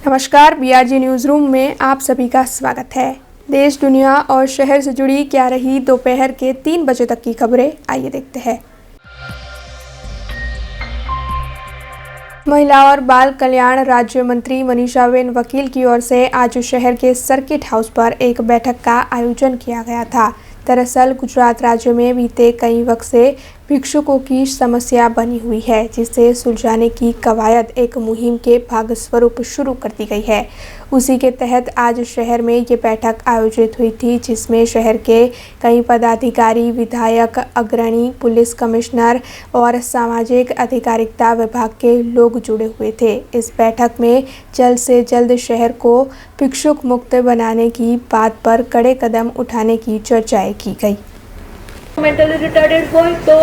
नमस्कार, BRG news room में आप सभी का स्वागत है। देश, दुनिया और शहर से जुड़ी क्या रही दोपहर के 3 बजे तक की खबरें, आइए देखते हैं। महिला और बाल कल्याण राज्य मंत्री मनीषाबेन वकील की ओर से आज शहर के सर्किट हाउस पर एक बैठक का आयोजन किया गया था। दरअसल गुजरात राज्य में बीते कई वक्त से भिक्षुकों की समस्या बनी हुई है, जिसे सुलझाने की कवायद एक मुहिम के भागस्वरूप शुरू कर दी गई है। उसी के तहत आज शहर में ये बैठक आयोजित हुई थी, जिसमें शहर के कई पदाधिकारी, विधायक, अग्रणी, पुलिस कमिश्नर और सामाजिक अधिकारिता विभाग के लोग जुड़े हुए थे। इस बैठक में जल्द से जल्द शहर को भिक्षुक मुक्त बनाने की बात पर कड़े कदम उठाने की चर्चाएं की गई। मेंटली रिटार्डेड હોય તો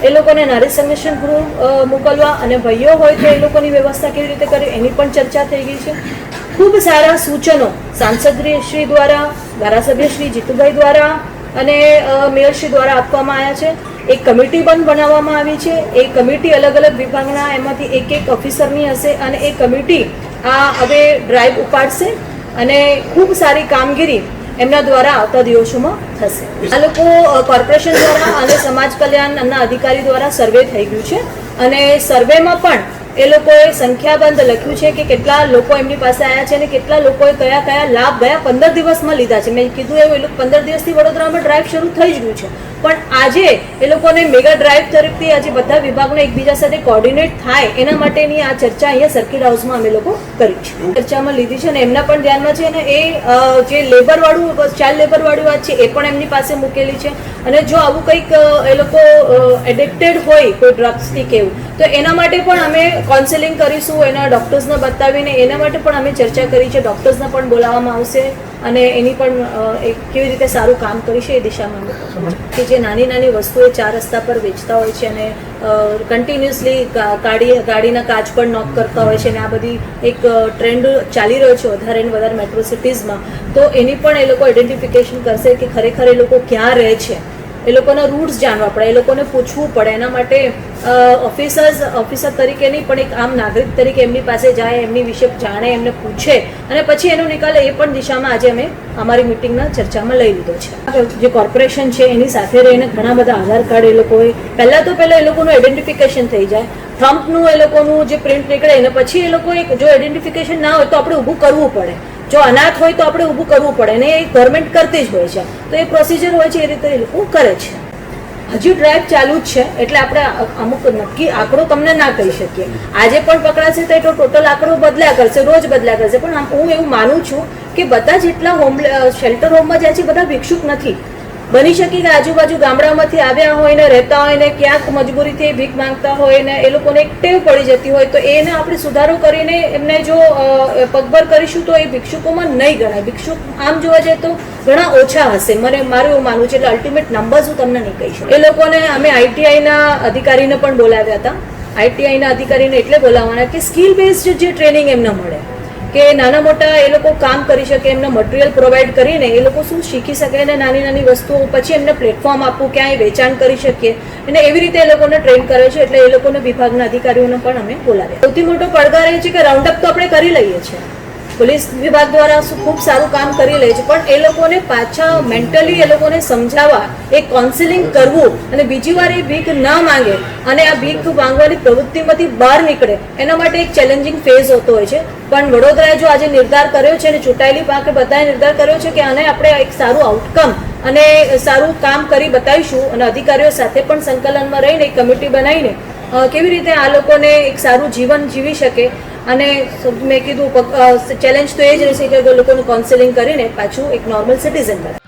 એ લોકોને નારી સંરક્ષણ ગૃહ મોકલવા અને ભાઈઓ હોય તો એ લોકોની વ્યવસ્થા કેવી રીતે કરે એની પણ ચર્ચા થઈ ગઈ છે। ખૂબ સારા સૂચનો સાંસદશ્રી દ્વારા, ધારાસભ્યશ્રી જીતુભાઈ દ્વારા અને મેયરશ્રી દ્વારા આપવામાં આવ્યા છે। એક કમિટી પણ બનાવવામાં આવી છે। એ કમિટી અલગ અલગ વિભાગના એમાંથી એક ઓફિસરની હશે અને એ કમિટી આ હવે ડ્રાઈવ ઉપાડશે અને ખૂબ સારી કામગીરી એમના દ્વારા આવતા દિવસોમાં થશે। આ લોકો કોર્પોરેશન દ્વારા અને સમાજ કલ્યાણના અધિકારી દ્વારા સર્વે થઈ ગયું છે અને સર્વેમાં પણ એ લોકોએ સંખ્યાબંધ લખ્યું છે કે કેટલા લોકો એમની પાસે આવ્યા છે અને કેટલા લોકોએ કયા કયા લાભ ગયા 15 દિવસમાં લીધા છે। મેં કીધું એવું, એ લોકો 15 દિવસથી વડોદરામાં ડ્રાઈવ શરૂ થઈ જ ગયું છે, પણ આજે એ લોકોને મેગા ડ્રાઈવ તરફથી આજે બધા વિભાગનો એકબીજા સાથે કોર્ડિનેટ થાય એના માટેની આ ચર્ચા અહીંયા સર્કિટ હાઉસમાં અમે લોકો કરી છે, ચર્ચામાં લીધી છે અને એમના પણ ધ્યાનમાં છે અને એ જે લેબરવાળું ચાઇલ્ડ લેબરવાળું વાત છે એ પણ એમની પાસે મૂકેલી છે અને જો આવું કંઈક એ લોકો એડિક્ટેડ હોય કોઈ ડ્રગ્સથી કે એવું તો એના માટે પણ અમે કાઉન્સેલિંગ કરીશું, એના ડૉક્ટર્સને બતાવીને એના માટે પણ અમે ચર્ચા કરી છે। ડૉક્ટર્સને પણ બોલાવવામાં આવશે અને એની પણ કેવી રીતે સારું કામ કરીશે એ દિશામાં કે જે નાની નાની વસ્તુઓ 4 રસ્તા પર વેચતા હોય છે અને કન્ટિન્યુઅસલી ગાડીના કાચ પર નોક કરતા હોય છે અને આ બધી એક ટ્રેન્ડ ચાલી રહ્યો છે વધારે ને વધારે મેટ્રો સિટીઝમાં, તો એની પણ એ લોકો આઈડેન્ટિફિકેશન કરશે કે ખરેખર એ લોકો ક્યાં રહે છે, એ લોકોના રૂટ્સ જાણવા પડે, એ લોકોને પૂછવું પડે। એના માટે ઓફિસર તરીકે નહીં પણ એક આમ નાગરિક તરીકે એમની પાસે જાય, એમની વિશે જાણે, એમને પૂછે અને પછી એનો નિકાલ એ પણ દિશામાં આજે અમે અમારી મિટિંગના ચર્ચામાં લઈ લીધો છે। જે કોર્પોરેશન છે એની સાથે રહીને ઘણા બધા આધાર કાર્ડ એ લોકોએ પહેલાં એ લોકોનું આઈડેન્ટિફિકેશન થઈ જાય, થમ્પનું એ લોકોનું જે પ્રિન્ટ નીકળે અને પછી એ લોકોએ જો આઈડેન્ટિફિકેશન ના હોય તો આપણે ઊભું કરવું પડે, જો અનાથ હોય તો આપણે ઊભું કરવું પડે અને એ ગવર્મેન્ટ કરતી જ હોય છે, તો એ પ્રોસિજર હોય છે એ રીતે એ લોકો કરે છે। હજુ ડ્રાઈવ ચાલુ જ છે એટલે આપણે અમુક નક્કી આંકડો તમને ના કહી શકીએ। આજે પણ પકડાશે તો એટલો ટોટલ આંકડો બદલ્યા કરશે, રોજ બદલ્યા કરશે, પણ હું એવું માનું છું કે બધા જેટલા શેલ્ટર હોમમાં જાય છે બધા ભિક્ષુક નથી। બની શકે કે આજુબાજુ ગામડામાંથી આવ્યા હોય ને રહેતા હોય ને ક્યાંક મજબૂરીથી ભીખ માંગતા હોય ને એ લોકોને એક ટેવ પડી જતી હોય તો એને આપણે સુધારો કરીને એમને જો પગભર કરીશું તો એ ભિક્ષુકોમાં નહીં ગણાય। ભિક્ષુક આમ જોવા જઈએ તો ઘણા ઓછા હશે, મારું એવું માનવું છે, એટલે અલ્ટિમેટ નંબર્સ હું તમને નહીં કહી શકું। એ લોકોને અમે આઈટીઆઈના અધિકારીને પણ બોલાવ્યા હતા। આઈટીઆઈના અધિકારીને એટલે બોલાવવાના કે સ્કિલ બેઝડ જે ટ્રેનિંગ એમને મળે કે નાના મોટા એ લોકો કામ કરી શકે, એમને મટીરિયલ પ્રોવાઈડ કરીને એ લોકો શું શીખી શકે અને નાની નાની વસ્તુઓ પછી એમને પ્લેટફોર્મ આપવું, ક્યાંય વેચાણ કરી શકીએ અને એવી રીતે એ લોકોને ટ્રેન કરે છે। એટલે એ લોકોને વિભાગના અધિકારીઓને પણ અમે બોલાવ્યા। સૌથી મોટો પડકાર એ છે કે રાઉન્ડઅપ તો આપણે કરી લઈએ છીએ, પોલીસ વિભાગ દ્વારા ખૂબ સારું કામ કરી લે છે, પણ એ લોકોને પાછા મેન્ટલી એ લોકોને સમજાવવા, એક કાઉન્સેલિંગ કરવું અને બીજી વાર એ ભીખ ન માંગે અને આ ભીખ માંગવાની પ્રવૃત્તિમાંથી બહાર નીકળે એના માટે એક ચેલેન્જિંગ ફેઝ હોતો હોય છે। પણ વડોદરાએ જો આજે નિર્ધાર કર્યો છે અને ચૂંટાયેલી પાંખે બધાએ નિર્ધાર કર્યો છે કે આને આપણે એક સારું આઉટકમ અને સારું કામ કરી બતાવીશું અને અધિકારીઓ સાથે પણ સંકલનમાં રહીને એક કમિટી બનાવીને કેવી રીતે આ લોકોને એક સારું જીવન જીવી શકે અને મેં કીધું ચેલેન્જ તો એ જ રહેશે કે લોકોનું કાઉન્સેલિંગ કરીને પાછું એક નોર્મલ સિટીઝન બને।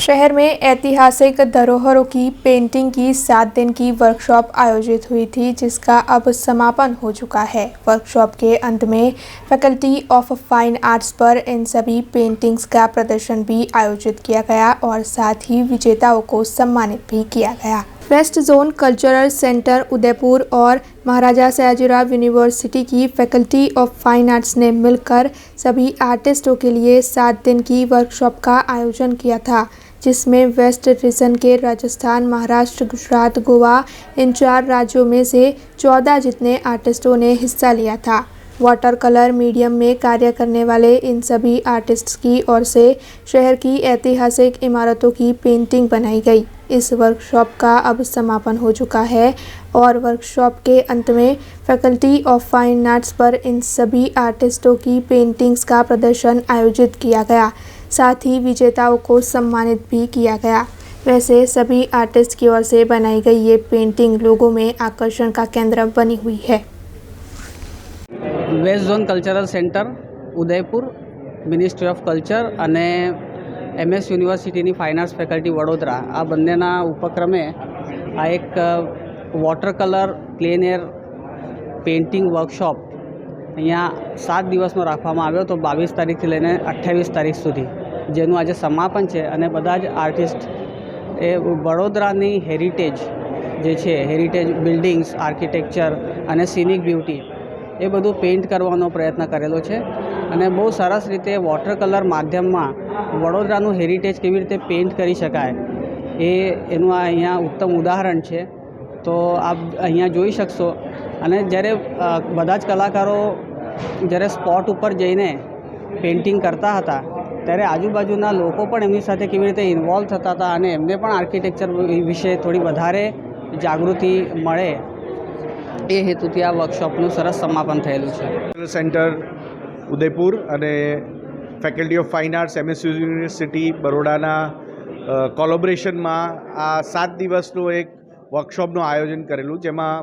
शहर में ऐतिहासिक धरोहरों की पेंटिंग की 7 दिन की वर्कशॉप आयोजित हुई थी, जिसका अब समापन हो चुका है। वर्कशॉप के अंत में फैकल्टी ऑफ फाइन आर्ट्स पर इन सभी पेंटिंग्स का प्रदर्शन भी आयोजित किया गया और साथ ही विजेताओं को सम्मानित भी किया गया। West zone cultural centre Udaipur और महाराजा सयाजीराव यूनिवर्सिटी की फैकल्टी ऑफ फाइन आर्ट्स ने मिलकर सभी आर्टिस्टों के लिए 7 दिन की वर्कशॉप का आयोजन किया था, जिसमें वेस्ट रीजन के राजस्थान, महाराष्ट्र, गुजरात, गोवा इन 4 राज्यों में से 14 जितने आर्टिस्टों ने हिस्सा लिया था। वाटर कलर मीडियम में कार्य करने वाले इन सभी आर्टिस्ट्स की ओर से शहर की ऐतिहासिक इमारतों की पेंटिंग बनाई गई। इस वर्कशॉप का अब समापन हो चुका है और वर्कशॉप के अंत में फैकल्टी ऑफ फाइन आर्ट्स पर इन सभी आर्टिस्टों की पेंटिंग्स का प्रदर्शन आयोजित किया गया। साथ ही विजेताओं को सम्मानित भी किया गया। वैसे सभी आर्टिस्ट की ओर से बनाई गई ये पेंटिंग लोगों में आकर्षण का केंद्र बनी हुई है। West zone cultural centre Udaipur, ministry of culture અને MS યુનિવર્સિટીની ફાઇન આર્ટ્સ ફેકલ્ટી વડોદરા આ બંનેના ઉપક્રમે આ એક water colour plane air painting workshop અહીંયા 7 દિવસનો રાખવામાં આવ્યો તો 22 તારીખથી લઈને 28 તારીખ સુધી, જેનું આજે સમાપન છે અને બધા જ આર્ટિસ્ટ એ વડોદરાની હેરિટેજ જે છે, હેરિટેજ બિલ્ડિંગ્સ, આર્કિટેક્ચર અને સિનિક બ્યુટી એ બધું પેઇન્ટ કરવાનો પ્રયત્ન કરેલો છે અને બહુ સરસ રીતે વોટર કલર માધ્યમમાં વડોદરાનું હેરિટેજ કેવી રીતે પેઇન્ટ કરી શકાય એનું આ અહીંયા ઉત્તમ ઉદાહરણ છે। તો આપ અહીંયા જોઈ શકશો અને જ્યારે બધા જ કલાકારો જ્યારે સ્પોટ ઉપર જઈને પેઇન્ટિંગ કરતા હતા ત્યારે આજુબાજુના લોકો પણ એમની સાથે કેવી રીતે ઇન્વોલ્વ થતા હતા અને એમને પણ આર્કિટેક્ચર વિશે થોડી વધારે જાગૃતિ મળે એ હેતુથી આ વર્કશોપનું સરસ સમાપન થયેલું છે। સેન્ટર ઉદયપુર અને faculty of fine arts MS university બરોડાના કોલોબરેશનમાં આ 7 દિવસનું એક વર્કશોપનું આયોજન કરેલું, જેમાં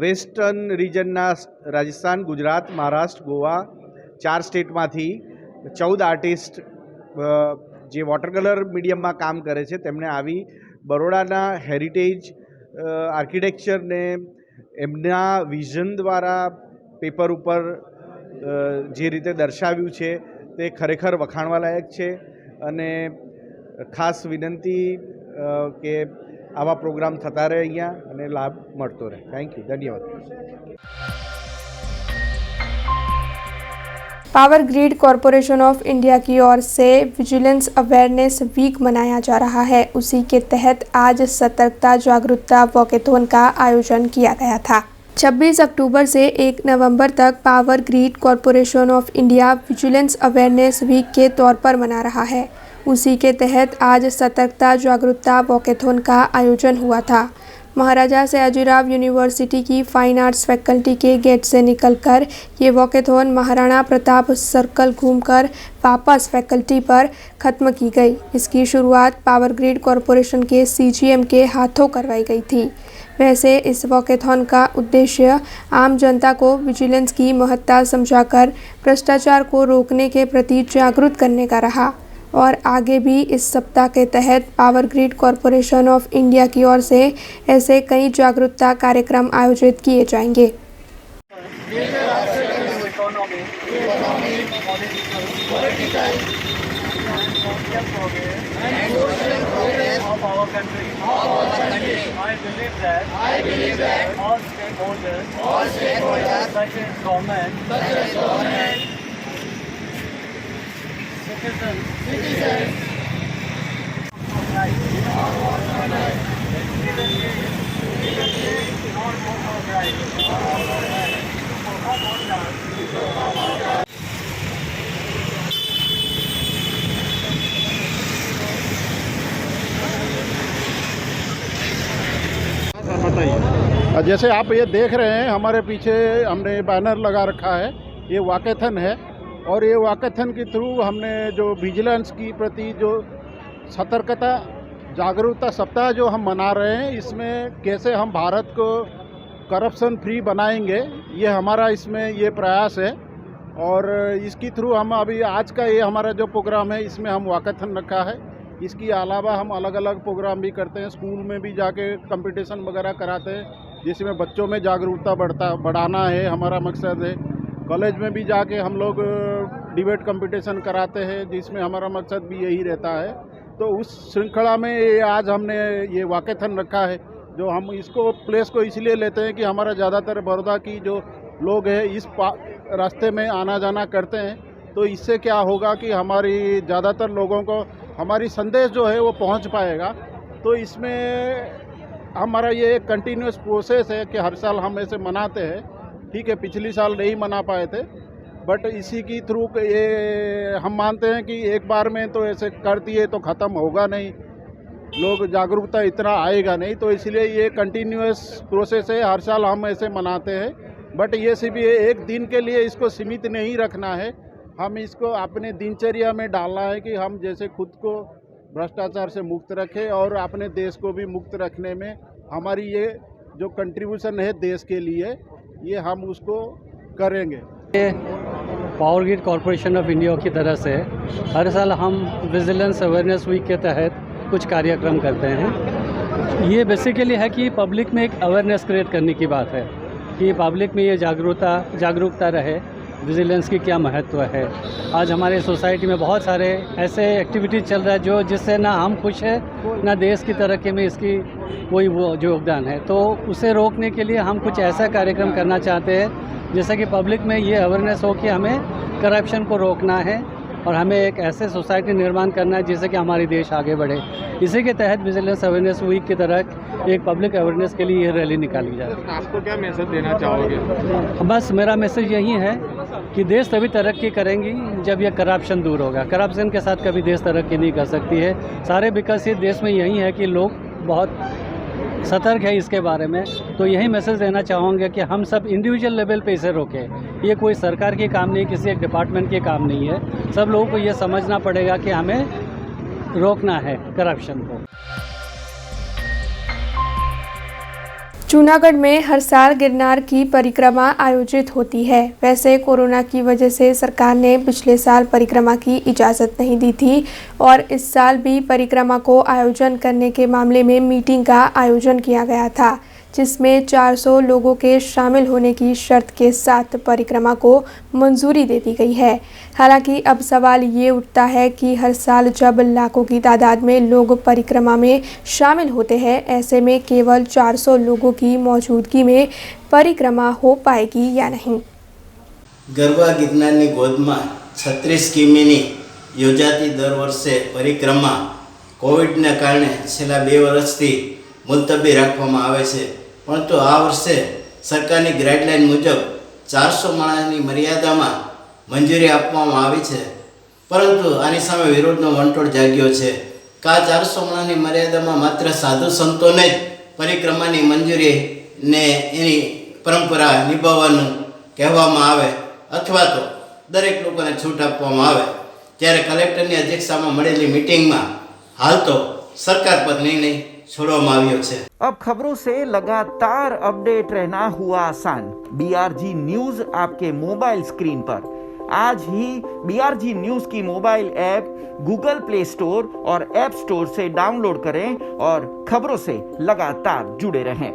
વેસ્ટર્ન રિજનના રાજસ્થાન, ગુજરાત, મહારાષ્ટ્ર, ગોવા 4 સ્ટેટમાંથી 14 આર્ટિસ્ટ જે વોટર કલર મીડિયમમાં કામ કરે છે તેમણે આવી બરોડાના હેરિટેજ આર્કિટેક્ચરને એમના વિઝન દ્વારા પેપર ઉપર જે રીતે દર્શાવ્યું છે તે ખરેખર વખાણવા લાયક છે અને ખાસ વિનંતી કે આવા પ્રોગ્રામ થતા રહે અહીંયા અને લાભ મળતો રહે। થેન્ક યુ, ધન્યવાદ। Power grid corporation of India की ओर से विजिलेंस अवेयरनेस वीक मनाया जा रहा है। उसी के तहत आज सतर्कता जागरूकता वॉकेथॉन का आयोजन किया गया था। 26 अक्टूबर से 1 नवंबर तक power grid corporation of India vigilance awareness week के तौर पर मना रहा है। उसी के तहत आज सतर्कता जागरूकता वॉकेथॉन का आयोजन हुआ था। महाराजा सयाजीराव यूनिवर्सिटी की फाइन आर्ट्स फैकल्टी के गेट से निकलकर ये वॉकेथॉन महाराणा प्रताप सर्कल घूमकर वापस फैकल्टी पर ख़त्म की गई। इसकी शुरुआत पावर ग्रिड कॉरपोरेशन के CGM के हाथों करवाई गई थी। वैसे इस वॉकेथॉन का उद्देश्य आम जनता को विजिलेंस की महत्ता समझाकर भ्रष्टाचार को रोकने के प्रति जागरूक करने का रहा और आगे भी इस सप्ताह के तहत power grid corporation of India की ओर से ऐसे कई जागरूकता कार्यक्रम आयोजित किए जाएंगे। I believe that all stakeholders such as government, citizens, जैसे आप ये देख रहे हैं हमारे पीछे हमने बैनर लगा रखा है, ये वॉकेथॉन है और ये वॉकेथॉन के थ्रू हमने जो विजिलेंस की प्रति जो सतर्कता जागरूकता सप्ताह जो हम मना रहे हैं, इसमें कैसे हम भारत को करप्शन फ्री बनाएंगे, ये हमारा इसमें ये प्रयास है। और इसके थ्रू हम अभी आज का ये हमारा जो प्रोग्राम है इसमें हम वॉकेथॉन रखा है। इसके अलावा हम अलग अलग प्रोग्राम भी करते हैं, स्कूल में भी जाके कंपटीशन वगैरह कराते हैं जिसमें बच्चों में जागरूकता बढ़ाना है हमारा मकसद है। कॉलेज में भी जाके हम लोग डिबेट कंपटीशन कराते हैं जिसमें हमारा मकसद भी यही रहता है। तो उस श्रृंखला में आज हमने ये वॉकेथॉन रखा है, जो हम इसको प्लेस को इसलिए लेते हैं कि हमारा ज़्यादातर बड़ौदा की जो लोग हैं इस रास्ते में आना जाना करते हैं। तो इससे क्या होगा कि हमारी ज़्यादातर लोगों को हमारी संदेश जो है वो पहुंच पाएगा। तो इसमें हमारा ये एक कंटिन्यूस प्रोसेस है कि हर साल हम ऐसे मनाते हैं। ठीक है, पिछली साल नहीं मना पाए थे, बट इसी की थ्रू ये हम मानते हैं कि एक बार में तो ऐसे कर दिए तो ख़त्म होगा नहीं, लोग जागरूकता इतना आएगा नहीं। तो इसलिए ये कंटिन्यूस प्रोसेस है, हर साल हम ऐसे मनाते हैं। बट ये सिर्फ ये एक दिन के लिए इसको सीमित नहीं रखना है, हम इसको अपने दिनचर्या में डालना है कि हम जैसे खुद को भ्रष्टाचार से मुक्त रखें और अपने देश को भी मुक्त रखने में हमारी ये जो कंट्रीब्यूशन है देश के लिए, ये हम उसको करेंगे। Power grid corporation of India की तरफ से हर साल हम विजिलेंस अवेयरनेस वीक के तहत कुछ कार्यक्रम करते हैं। ये बेसिकली है कि पब्लिक में एक अवेयरनेस क्रिएट करने की बात है कि पब्लिक में ये जागरूकता रहे विजिलेंस की क्या महत्व है। आज हमारे सोसाइटी में बहुत सारे ऐसे एक्टिविटीज़ चल रहा है जिससे ना हम खुश हैं ना देश की तरक्की में इसकी कोई वो जो योगदान है। तो उसे रोकने के लिए हम कुछ ऐसा कार्यक्रम करना चाहते हैं जैसे कि पब्लिक में ये अवेयरनेस हो कि हमें करप्शन को रोकना है और हमें एक ऐसे सोसाइटी निर्माण करना है जिससे कि हमारी देश आगे बढ़े। इसी के तहत विजिलेंस अवेयरनेस वीक की तरह एक पब्लिक अवेयरनेस के लिए ये रैली निकाली जा रही है। आपको क्या मैसेज देना चाहोगे? बस मेरा मैसेज यही है कि देश तभी तरक्की करेंगी जब यह करप्शन दूर होगा। करप्शन के साथ कभी देश तरक्की नहीं कर सकती है। सारे विकसित देश में यही है कि लोग बहुत सतर्क है इसके बारे में। तो यही मैसेज देना चाहूँगा कि हम सब इंडिविजुअल लेवल पे इसे रोकें। ये कोई सरकार की काम नहीं, किसी एक डिपार्टमेंट के काम नहीं है। सब लोगों को ये समझना पड़ेगा कि हमें रोकना है करप्शन को। जूनागढ़ में हर साल गिरनार की परिक्रमा आयोजित होती है। वैसे कोरोना की वजह से सरकार ने पिछले साल परिक्रमा की इजाज़त नहीं दी थी और इस साल भी परिक्रमा को आयोजन करने के मामले में मीटिंग का आयोजन किया गया था, जिसमें 400 लोगों के शामिल होने की शर्त के साथ परिक्रमा को मंजूरी दे दी गई है। हालांकि अब सवाल ये उठता है कि हर साल जब लाखों की तादाद में लोग परिक्रमा में शामिल होते हैं, ऐसे में केवल 400 लोगों की मौजूदगी में परिक्रमा हो पाएगी या नहीं। ગરબા ગિરનારની ગોદમાં 36 કિમીની યોજાતી દર વર્ષે પરિક્રમા કોવિડના કારણે છેલ્લા 2 વર્ષથી મુલતવી રાખવામાં આવે છે, પરંતુ આ વર્ષે સરકારની ગાઈડલાઈન મુજબ 400 માણસની મર્યાદામાં મંજૂરી આપવામાં આવી છે, પરંતુ આની સામે વિરોધનો વંટોળ જાગ્યો છે કે આ 400 માણસની મર્યાદામાં માત્ર સાધુ સંતોને જ પરિક્રમાની મંજૂરી ને એની પરંપરા નિભાવવાનું કહેવામાં આવે अथवा तो दरेक लोगों ने छूट आपवामां आवे। त्यारे कलेक्टरनी अध्यक्षतामां मळेली मीटिंगमां हाल तो सरकार पर निर्णय छोड़वामां आव्यो छे। अब खबरों से लगातार अपडेट रहना हुआ आसान। BRG न्यूज आपके मोबाइल स्क्रीन पर आज ही BRG न्यूज की mobile app Google play store और ऐप स्टोर से डाउनलोड करें और खबरों से लगातार जुड़े रहें।